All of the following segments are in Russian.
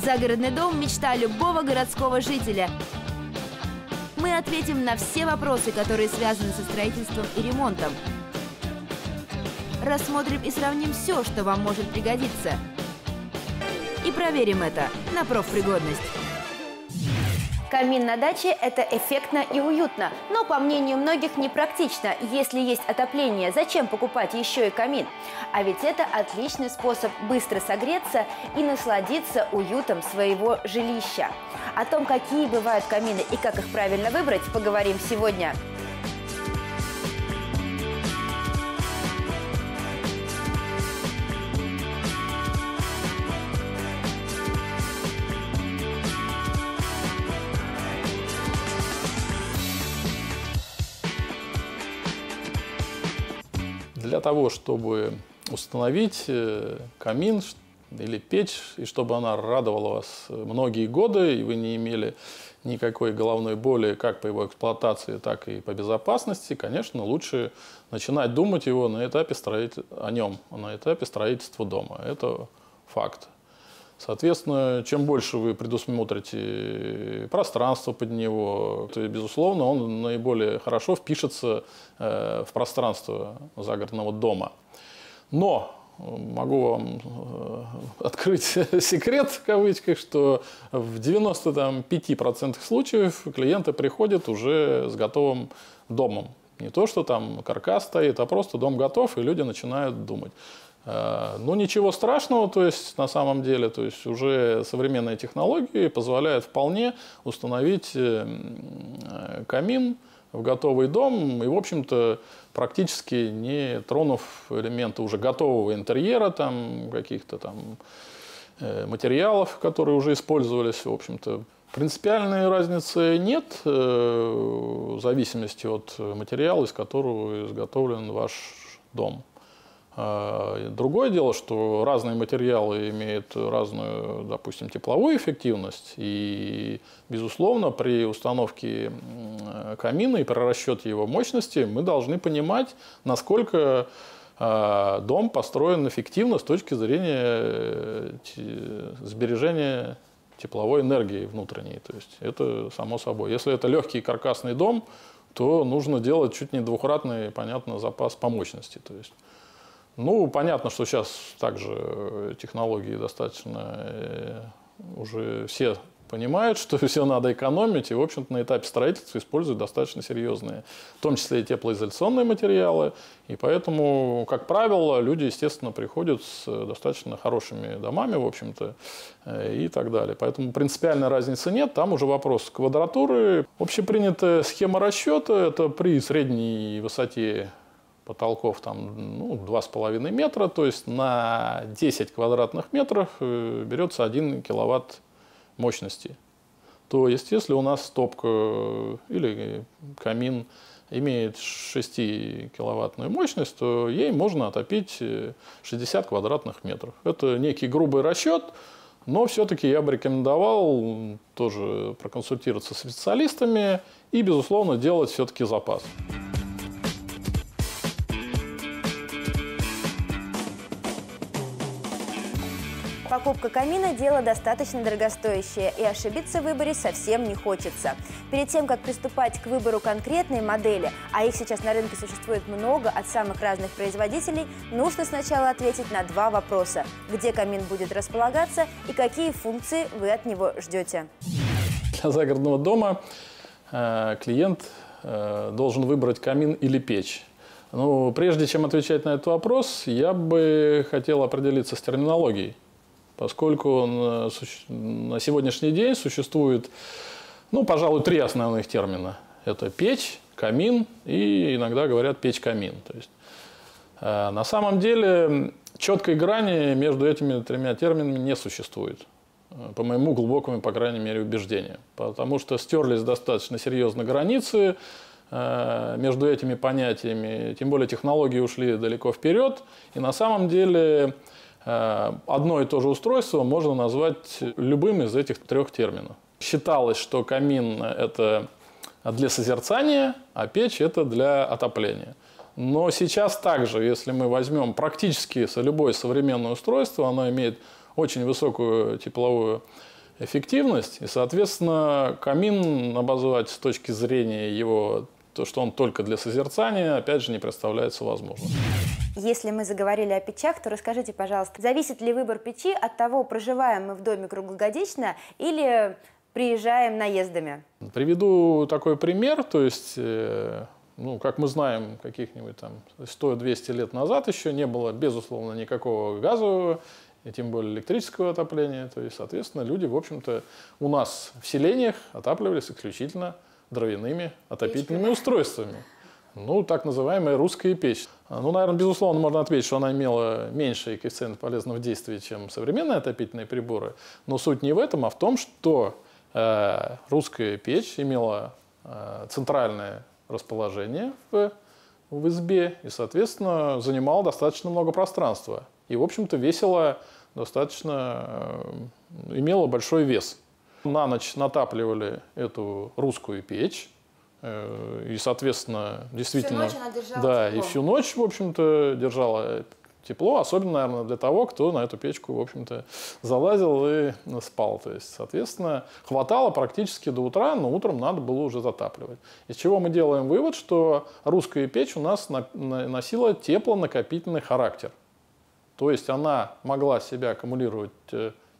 Загородный дом – мечта любого городского жителя. Мы ответим на все вопросы, которые связаны со строительством и ремонтом. Рассмотрим и сравним все, что вам может пригодиться. И проверим это на профпригодность. Камин на даче – это эффектно и уютно, но, по мнению многих, непрактично. Если есть отопление, зачем покупать еще и камин? А ведь это отличный способ быстро согреться и насладиться уютом своего жилища. О том, какие бывают камины и как их правильно выбрать, поговорим сегодня. Для того, чтобы установить камин или печь, и чтобы она радовала вас многие годы, и вы не имели никакой головной боли как по его эксплуатации, так и по безопасности, конечно, лучше начинать думать о нем на этапе строительства дома. Это факт. Соответственно, чем больше вы предусмотрите пространство под него, то, безусловно, он наиболее хорошо впишется в пространство загородного дома. Но могу вам открыть секрет, в кавычках, что в 95% случаев клиенты приходят уже с готовым домом. Не то, что там каркас стоит, а просто дом готов, и люди начинают думать. Ну, ничего страшного, то есть, на самом деле, то есть, уже современные технологии позволяют вполне установить камин в готовый дом и, в общем-то, практически не тронув элементы уже готового интерьера, там, каких-то там материалов, которые уже использовались, в общем-то. Принципиальной разницы нет в зависимости от материала, из которого изготовлен ваш дом. Другое дело, что разные материалы имеют разную, допустим, тепловую эффективность. И, безусловно, при установке камина и при расчете его мощности мы должны понимать, насколько дом построен эффективно с точки зрения сбережения тепловой энергии внутренней. То есть это само собой. Если это легкий каркасный дом, то нужно делать чуть не двухкратный, понятно, запас по мощности. То есть, ну, понятно, что сейчас также технологии достаточно уже все понимают, что все надо экономить, и, в общем-то, на этапе строительства используют достаточно серьезные, в том числе и теплоизоляционные материалы, и поэтому, как правило, люди, естественно, приходят с достаточно хорошими домами, в общем-то, и так далее. Поэтому принципиальной разницы нет, там уже вопрос квадратуры. Общепринятая схема расчета – это при средней высоте потолков там, ну, 2,5 метра, то есть на 10 квадратных метров берется 1 киловатт мощности. То есть, если у нас топка или камин имеет 6-киловаттную мощность, то ей можно отопить 60 квадратных метров. Это некий грубый расчет, но все-таки я бы рекомендовал тоже проконсультироваться с специалистами и, безусловно, делать все-таки запас. Покупка камина – дело достаточно дорогостоящее, и ошибиться в выборе совсем не хочется. Перед тем, как приступать к выбору конкретной модели, а их сейчас на рынке существует много от самых разных производителей, нужно сначала ответить на два вопроса: где камин будет располагаться и какие функции вы от него ждете. Для загородного дома клиент должен выбрать камин или печь. Но прежде чем отвечать на этот вопрос, я бы хотел определиться с терминологией. Поскольку на сегодняшний день существует, ну, пожалуй, 3 основных термина. Это печь, камин и иногда говорят печь-камин. То есть, на самом деле четкой грани между этими 3 терминами не существует. По моему глубокому, по крайней мере, убеждению. Потому что стерлись достаточно серьезно границы между этими понятиями. Тем более технологии ушли далеко вперед. И на самом деле одно и то же устройство можно назвать любым из этих 3 терминов. Считалось, что камин – это для созерцания, а печь – это для отопления. Но сейчас также, если мы возьмем практически любое современное устройство, оно имеет очень высокую тепловую эффективность. И, соответственно, камин обозвать с точки зрения его, то, что он только для созерцания, опять же, не представляется возможным. Если мы заговорили о печах, то расскажите, пожалуйста, зависит ли выбор печи от того, проживаем мы в доме круглогодично или приезжаем наездами? Приведу такой пример, то есть, ну, как мы знаем, каких-нибудь там 100-200 лет назад еще не было, безусловно, никакого газового, и тем более электрического отопления. То есть, соответственно, люди, в общем-то, у нас в селениях отапливались исключительно дровяными отопительными устройствами. Ну, так называемая русская печь. Ну, наверное, безусловно, можно ответить, что она имела меньший коэффициент полезного действия, чем современные отопительные приборы. Но суть не в этом, а в том, что русская печь имела центральное расположение в избе и, соответственно, занимала достаточно много пространства. И, в общем-то, весила достаточно, имела большой вес. На ночь натапливали эту русскую печь. И, соответственно, действительно, всю ночь она держала да, тепло. И всю ночь, в общем-то, держала тепло, особенно, наверное, для того, кто на эту печку, в общем-то, залазил и спал. То есть, соответственно, хватало практически до утра, но утром надо было уже затапливать. Из чего мы делаем вывод, что русская печь у нас носила теплонакопительный характер. То есть она могла себя аккумулировать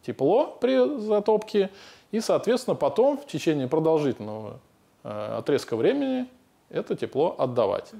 тепло при затопке, и, соответственно, потом в течение продолжительного отрезка времени это тепло отдавать.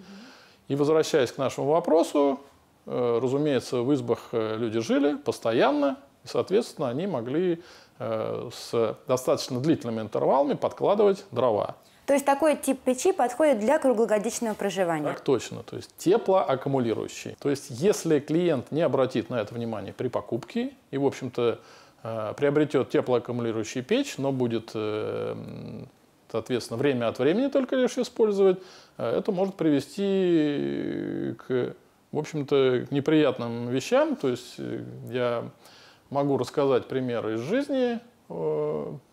И возвращаясь к нашему вопросу, разумеется, в избах люди жили постоянно, и, соответственно, они могли с достаточно длительными интервалами подкладывать дрова. То есть такой тип печи подходит для круглогодичного проживания? Так точно, то есть теплоаккумулирующий. То есть если клиент не обратит на это внимание при покупке и, в общем-то, приобретет теплоаккумулирующую печь, но будет, соответственно, время от времени только лишь использовать, это может привести к, в общем-то, к неприятным вещам. То есть я могу рассказать примеры из жизни.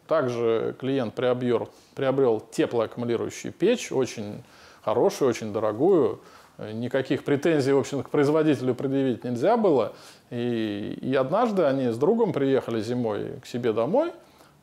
Также клиент приобрел теплоаккумулирующую печь, очень хорошую, очень дорогую. Никаких претензий, в общем, к производителю предъявить нельзя было. И однажды они с другом приехали зимой к себе домой.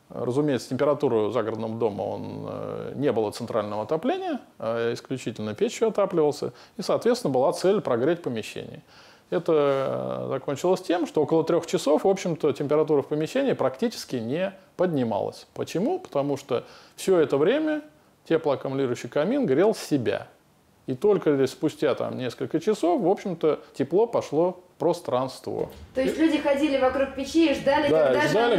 Разумеется, температуру загородного дома не было центрального отопления, а исключительно печью отапливался. И, соответственно, была цель прогреть помещение. Это закончилось тем, что около 3 часов, в общем-то, температура в помещении практически не поднималась. Почему? Потому что все это время теплоаккумулирующий камин грел себя. И только лишь спустя там несколько часов, в общем-то, тепло пошло в пространство. То есть люди ходили вокруг печи и ждали,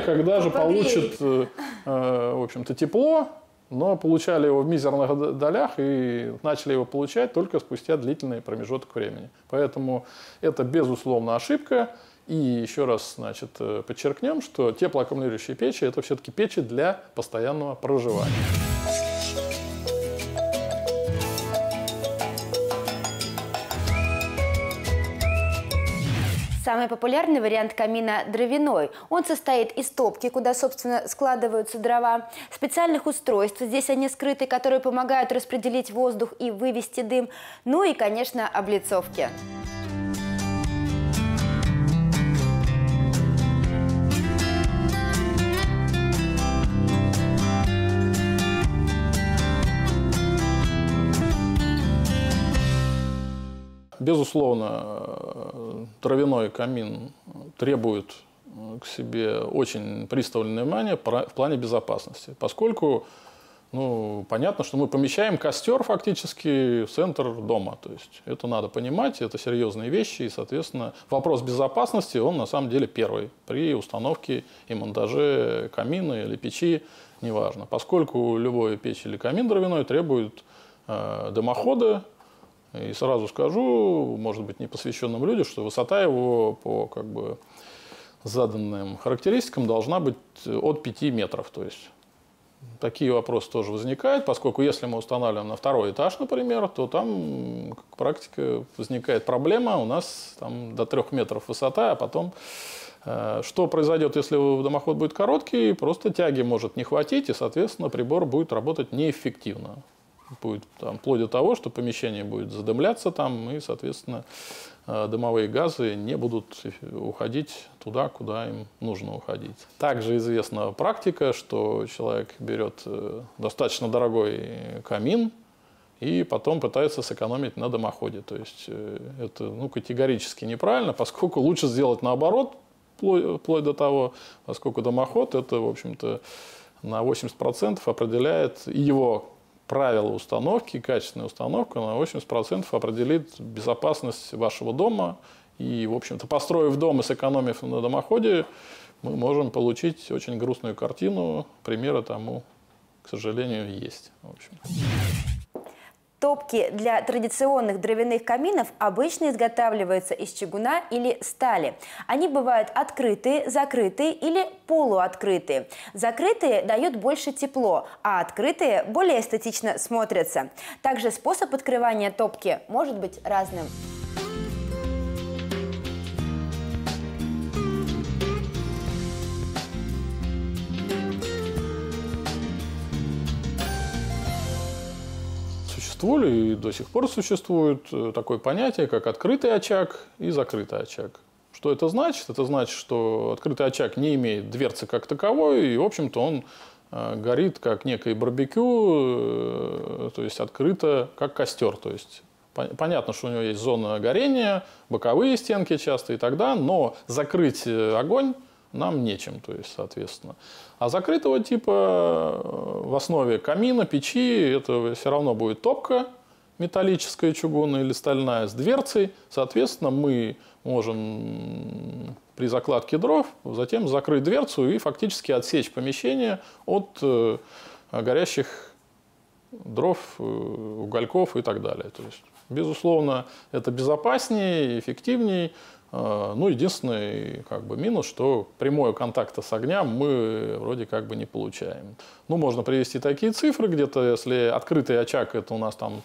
когда же получат, в общем-то, тепло, но получали его в мизерных долях и начали его получать только спустя длительный промежуток времени. Поэтому это, безусловно, ошибка. И еще раз, значит, подчеркнем, что теплоаккумулирующие печи – это все-таки печи для постоянного проживания. Самый популярный вариант камина – дровяной. Он состоит из топки, куда, собственно, складываются дрова, специальных устройств, здесь они скрыты, которые помогают распределить воздух и вывести дым, ну и, конечно, облицовки. Безусловно, дровяной камин требует к себе очень пристальное внимание в плане безопасности, поскольку, ну, понятно, что мы помещаем костер фактически в центр дома. То есть это надо понимать, это серьезные вещи, и, соответственно, вопрос безопасности, он на самом деле первый при установке и монтаже камина или печи, неважно. Поскольку любой печь или камин дровяной требует дымохода. И сразу скажу, может быть, непосвященным людям, что высота его по как бы заданным характеристикам должна быть от 5 метров. То есть такие вопросы тоже возникают, поскольку если мы устанавливаем на 2-й этаж, например, то там как практика возникает проблема, у нас там до 3 метров высота, а потом что произойдет, если дымоход будет короткий, просто тяги может не хватить, и, соответственно, прибор будет работать неэффективно. будет там, вплоть до того, что помещение будет задымляться там, и, соответственно, дымовые газы не будут уходить туда, куда им нужно уходить. Также известна практика, что человек берет достаточно дорогой камин и потом пытается сэкономить на дымоходе. То есть это категорически неправильно, поскольку лучше сделать наоборот, вплоть до того, поскольку дымоход это, в общем-то, на 80% определяет и его правила установки, качественная установка на 80% определит безопасность вашего дома. И, в общем-то, построив дом и сэкономив на дымоходе, мы можем получить очень грустную картину. Примеры тому, к сожалению, есть. В общем. Топки для традиционных дровяных каминов обычно изготавливаются из чугуна или стали. Они бывают открытые, закрытые или полуоткрытые. Закрытые дают больше тепло, а открытые более эстетично смотрятся. Также способ открывания топки может быть разным. И до сих пор существует такое понятие, как открытый очаг и закрытый очаг. Что это значит? Это значит, что открытый очаг не имеет дверцы как таковой, и, в общем-то, он горит как некое барбекю, то есть открыто как костер. То есть понятно, что у него есть зона горения, боковые стенки часто и так далее, но закрыть огонь нам нечем, то есть, соответственно. А закрытого типа в основе камина, печи, это все равно будет топка металлическая, чугунная или стальная с дверцей. Соответственно, мы можем при закладке дров затем закрыть дверцу и фактически отсечь помещение от горящих дров, угольков и так далее. То есть, безусловно, это безопаснее, эффективнее. Единственный минус, что прямого контакта с огнем мы вроде как бы не получаем. Можно привести такие цифры, где-то, если открытый очаг, это у нас там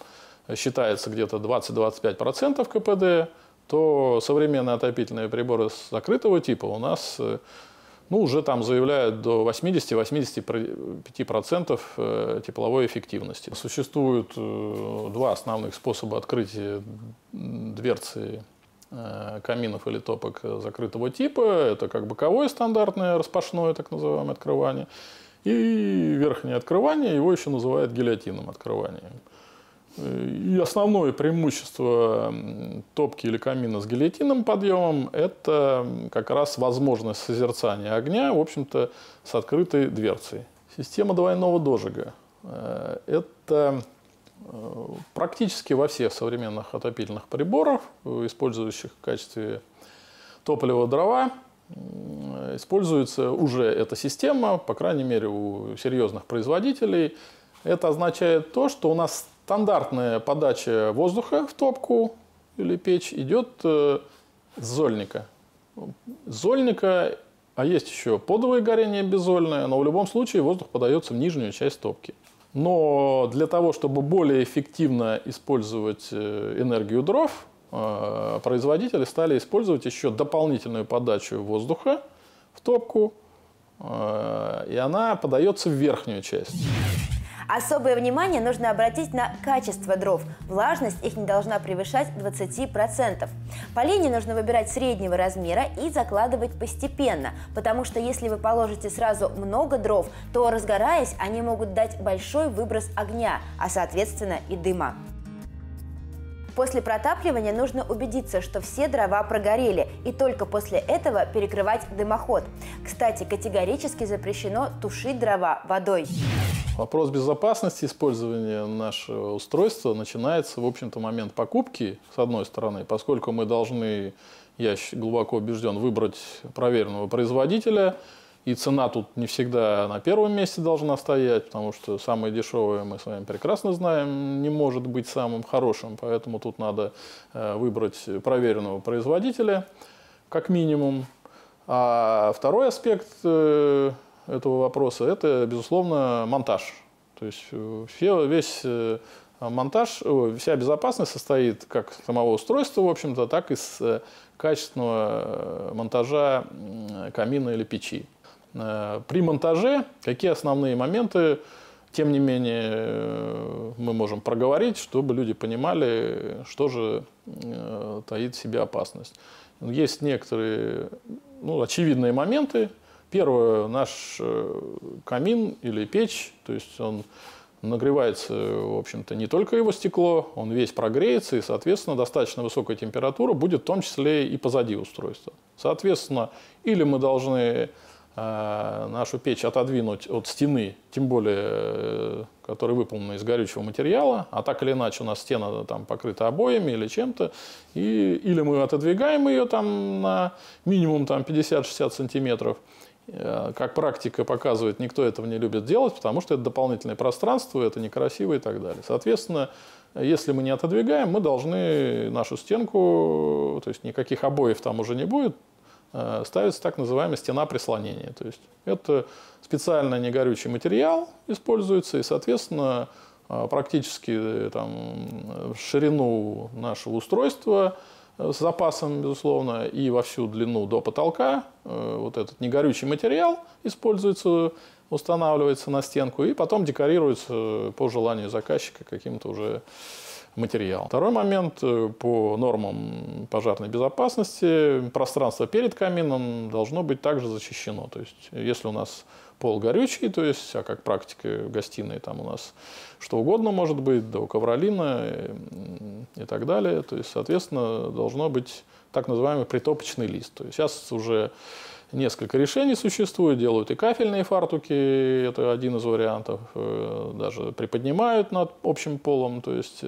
считается где-то 20-25% КПД, то современные отопительные приборы закрытого типа у нас уже там заявляют до 80-85% тепловой эффективности. Существует два основных способа открытия дверцы каминов или топок закрытого типа. Это как боковое стандартное распашное, так называемое, открывание. И верхнее открывание, его еще называют гильотинным открыванием. И основное преимущество топки или камина с гильотинным подъемом – это как раз возможность созерцания огня, в общем-то, с открытой дверцей. Система двойного дожига – это практически во всех современных отопительных приборах, использующих в качестве топлива дрова, используется уже эта система, по крайней мере, у серьезных производителей. Это означает то, что у нас стандартная подача воздуха в топку или печь идет с зольника. Зольника, а есть еще подовое горение беззольное, но в любом случае воздух подается в нижнюю часть топки. Но для того, чтобы более эффективно использовать энергию дров, производители стали использовать еще дополнительную подачу воздуха в топку, и она подается в верхнюю часть. Особое внимание нужно обратить на качество дров. Влажность их не должна превышать 20%. Поленья нужно выбирать среднего размера и закладывать постепенно, потому что если вы положите сразу много дров, то, разгораясь, они могут дать большой выброс огня, а соответственно и дыма. После протапливания нужно убедиться, что все дрова прогорели, и только после этого перекрывать дымоход. Кстати, категорически запрещено тушить дрова водой. Вопрос безопасности использования нашего устройства начинается, в общем-то, в момент покупки, с одной стороны, поскольку мы должны, я глубоко убежден, выбрать проверенного производителя, и цена тут не всегда на первом месте должна стоять, потому что самое дешевое, мы с вами прекрасно знаем, не может быть самым хорошим, поэтому тут надо выбрать проверенного производителя, как минимум. А второй аспект этого вопроса – это, безусловно, монтаж. То есть весь монтаж, вся безопасность состоит как из самого устройства, в общем-то, так и из качественного монтажа камина или печи. При монтаже какие основные моменты тем не менее, мы можем проговорить, чтобы люди понимали, что же таит в себе опасность. Есть некоторые очевидные моменты. Первое, наш камин или печь, то есть он нагревается, в общем-то, не только его стекло, он весь прогреется, и, соответственно, достаточно высокая температура будет в том числе и позади устройства. Соответственно, или мы должны нашу печь отодвинуть от стены, тем более, которая выполнена из горючего материала, а так или иначе у нас стена там покрыта обоями или чем-то, или мы отодвигаем ее там на минимум там 50-60 сантиметров. Как практика показывает, никто этого не любит делать, потому что это дополнительное пространство, это некрасиво и так далее. Соответственно, если мы не отодвигаем, мы должны нашу стенку, то есть никаких обоев там уже не будет, ставится так называемая стена прислонения. То есть это специально негорючий материал используется, и, соответственно, практически там, в ширину нашего устройства с запасом, безусловно, и во всю длину до потолка вот этот негорючий материал используется, устанавливается на стенку и потом декорируется по желанию заказчика каким-то уже материал. Второй момент, по нормам пожарной безопасности, пространство перед камином должно быть также защищено. То есть, если у нас пол горючий, то есть, а как практика в гостиной, там у нас что угодно может быть, до ковролина и так далее, то есть, соответственно, должно быть так называемый притопочный лист. То есть, сейчас уже несколько решений существует, делают и кафельные фартуки, это один из вариантов, даже приподнимают над общим полом, то есть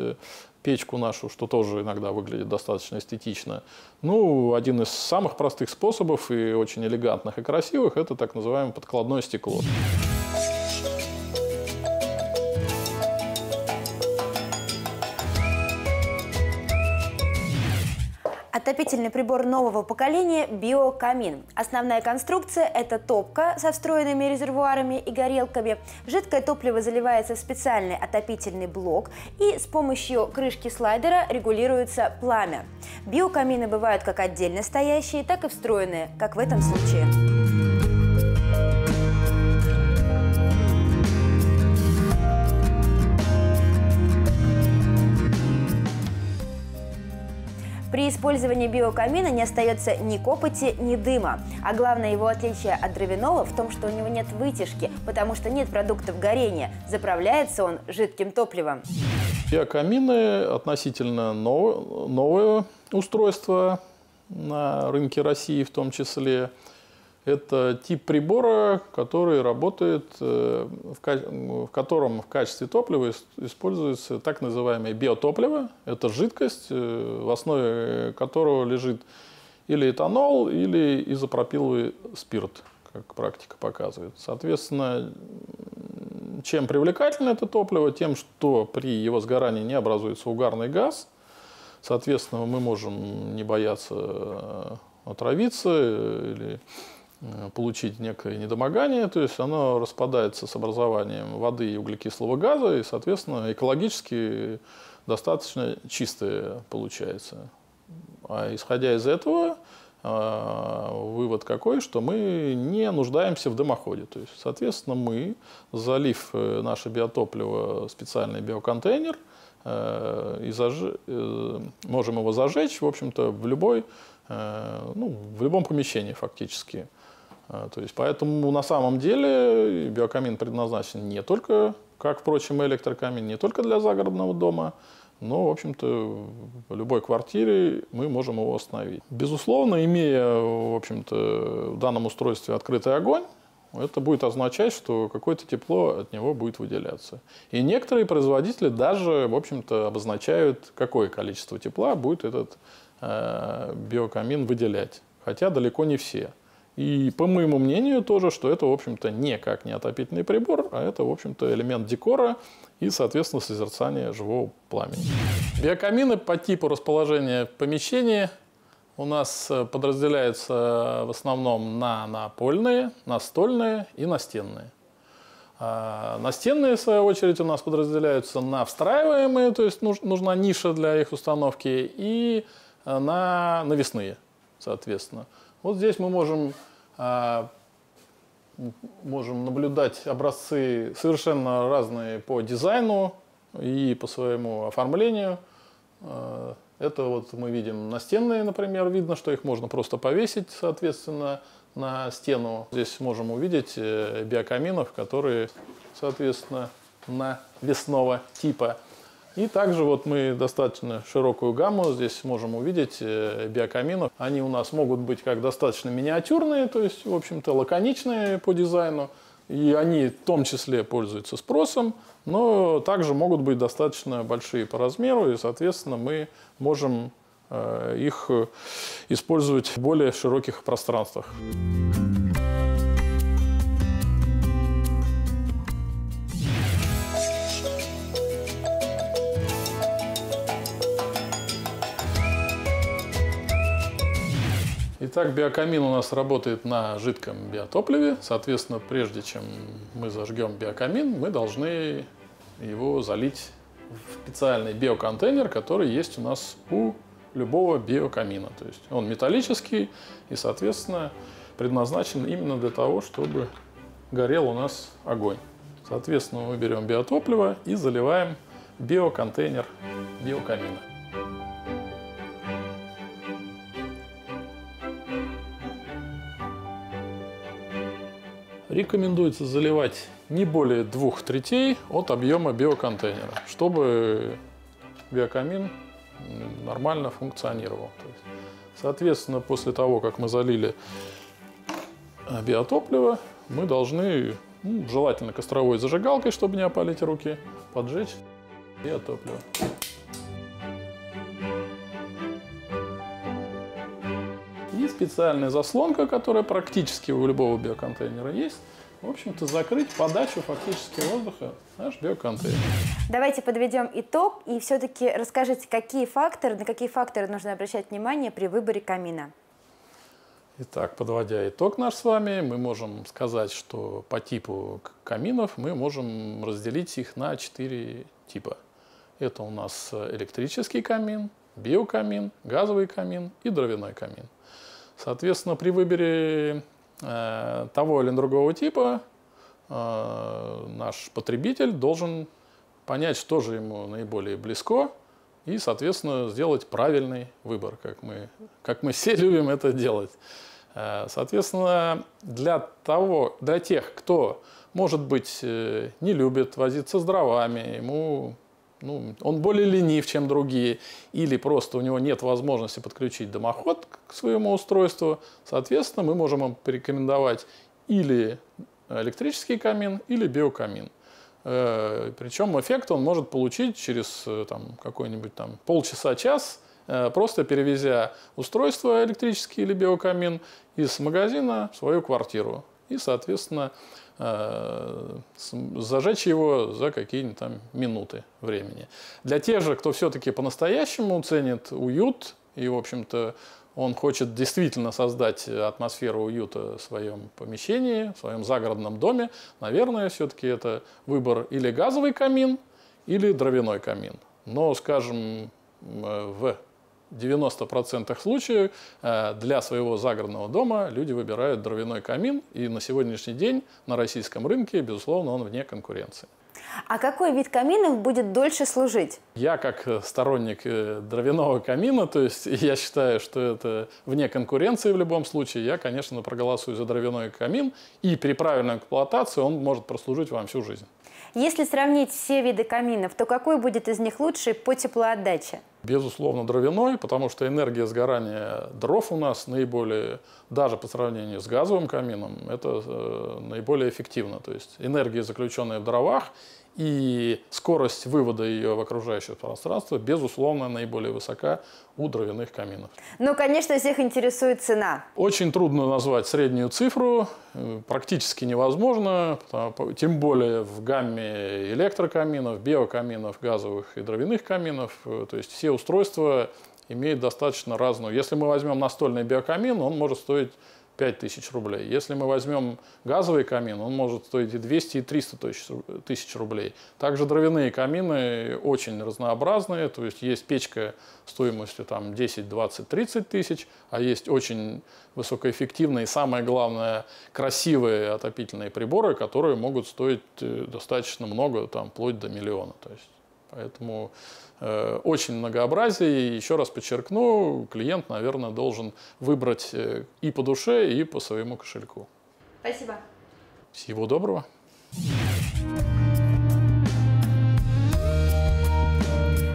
печку нашу, что тоже иногда выглядит достаточно эстетично. Ну, один из самых простых способов и очень элегантных и красивых, это так называемое подкладное стекло. Отопительный прибор нового поколения «Биокамин». Основная конструкция – это топка со встроенными резервуарами и горелками. Жидкое топливо заливается в специальный отопительный блок, и с помощью крышки слайдера регулируется пламя. Биокамины бывают как отдельно стоящие, так и встроенные, как в этом случае. При использовании биокамина не остается ни копоти, ни дыма. А главное его отличие от дровяного в том, что у него нет вытяжки, потому что нет продуктов горения. Заправляется он жидким топливом. Биокамины относительно новое устройство на рынке России в том числе. Это тип прибора, который работает, в котором в качестве топлива используется так называемое биотопливо. Это жидкость, в основе которого лежит или этанол, или изопропиловый спирт, как практика показывает. Соответственно, чем привлекательно это топливо, тем, что при его сгорании не образуется угарный газ. Соответственно, мы можем не бояться отравиться или получить некое недомогание, то есть оно распадается с образованием воды и углекислого газа, и, соответственно, экологически достаточно чистое получается. А исходя из этого, вывод какой, что мы не нуждаемся в дымоходе. То есть, соответственно, мы, залив наше биотопливо в специальный биоконтейнер, можем его зажечь, в общем-то, в любом помещении фактически. То есть, поэтому на самом деле биокамин предназначен не только, как, впрочем, и электрокамин, не только для загородного дома, но, в общем-то, в любой квартире мы можем его установить. Безусловно, имея, в общем-то, в данном устройстве открытый огонь, это будет означать, что какое-то тепло от него будет выделяться. И некоторые производители даже, в общем-то, обозначают, какое количество тепла будет этот биокамин выделять. Хотя далеко не все. И по моему мнению тоже, что это, в общем-то, никак не отопительный прибор, а это, в общем-то, элемент декора и, соответственно, созерцания живого пламени. Биокамины по типу расположения в помещении у нас подразделяются в основном на напольные, настольные и настенные. Настенные, в свою очередь, у нас подразделяются на встраиваемые, то есть нужна ниша для их установки, и на навесные, соответственно. Вот здесь мы можем можем наблюдать образцы совершенно разные по дизайну и по своему оформлению. Это вот мы видим настенные, например, видно, что их можно просто повесить, соответственно, на стену. Здесь можем увидеть биокаминов, которые, соответственно, навесного типа. И также вот мы достаточно широкую гамму здесь можем увидеть биокаминов. Они у нас могут быть как достаточно миниатюрные, то есть, в общем-то, лаконичные по дизайну. И они в том числе пользуются спросом, но также могут быть достаточно большие по размеру, и, соответственно, мы можем их использовать в более широких пространствах. Итак, биокамин у нас работает на жидком биотопливе. Соответственно, прежде чем мы зажгем биокамин, мы должны его залить в специальный биоконтейнер, который есть у нас у любого биокамина. То есть он металлический и, соответственно, предназначен именно для того, чтобы горел у нас огонь. Соответственно, мы берем биотопливо и заливаем биоконтейнер биокамина. Рекомендуется заливать не более 2/3 от объема биоконтейнера, чтобы биокамин нормально функционировал. То есть, соответственно, после того, как мы залили биотопливо, мы должны, желательно костровой зажигалкой, чтобы не опалить руки, поджечь биотопливо. И специальная заслонка, которая практически у любого биоконтейнера есть, в общем-то, закрыть подачу фактически воздуха в наш биоконтейнер. Давайте подведем итог и все-таки расскажите, на какие факторы нужно обращать внимание при выборе камина. Итак, подводя итог наш с вами, мы можем сказать, что по типу каминов мы можем разделить их на 4 типа. Это у нас электрический камин, биокамин, газовый камин и дровяной камин. Соответственно, при выборе того или другого типа наш потребитель должен понять, что же ему наиболее близко, и, соответственно, сделать правильный выбор, как мы все любим это делать. Соответственно, для тех, кто, может быть, не любит возиться с дровами, он более ленив, чем другие, или просто у него нет возможности подключить дымоход к своему устройству, соответственно, мы можем им порекомендовать или электрический камин, или биокамин. Причем эффект он может получить через какой-нибудь полчаса-час, просто перевезя устройство электрический или биокамин из магазина в свою квартиру. И, соответственно, зажечь его за какие-нибудь минуты времени. Для тех же, кто все-таки по-настоящему ценит уют и, в общем-то, он хочет действительно создать атмосферу уюта в своем помещении, в своем загородном доме, наверное, все-таки это выбор или газовый камин, или дровяной камин. Но, скажем, в 90% случаев для своего загородного дома люди выбирают дровяной камин, и на сегодняшний день на российском рынке, безусловно, он вне конкуренции. А какой вид каминов будет дольше служить? Я как сторонник дровяного камина, то есть я считаю, что это вне конкуренции в любом случае, я, конечно, проголосую за дровяной камин, и при правильной эксплуатации он может прослужить вам всю жизнь. Если сравнить все виды каминов, то какой будет из них лучший по теплоотдаче? Безусловно, дровяной, потому что энергия сгорания дров у нас наиболее, даже по сравнению с газовым камином, это наиболее эффективно. То есть энергия, заключенная в дровах, и скорость вывода ее в окружающее пространство, безусловно, наиболее высока у дровяных каминов. Ну, конечно, всех интересует цена. Очень трудно назвать среднюю цифру, практически невозможно, тем более в гамме электрокаминов, биокаминов, газовых и дровяных каминов. То есть все устройства имеют достаточно разную. Если мы возьмем настольный биокамин, он может стоить 5000 рублей. Если мы возьмем газовый камин, он может стоить и 200, и 300 тысяч рублей. Также дровяные камины очень разнообразные, то есть есть печка стоимостью там 10, 20, 30 тысяч, а есть очень высокоэффективные и, самое главное, красивые отопительные приборы, которые могут стоить достаточно много, там, вплоть до миллиона. То есть, поэтому очень многообразие. И еще раз подчеркну, клиент, наверное, должен выбрать и по душе, и по своему кошельку. Спасибо. Всего доброго.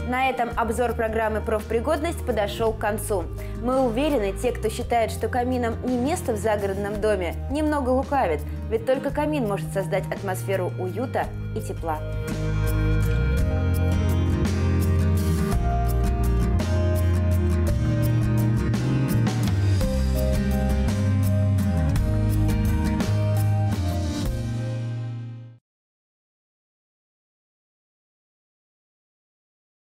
На этом обзор программы «Профпригодность» подошел к концу. Мы уверены, те, кто считает, что каминам не место в загородном доме, немного лукавит, ведь только камин может создать атмосферу уюта и тепла.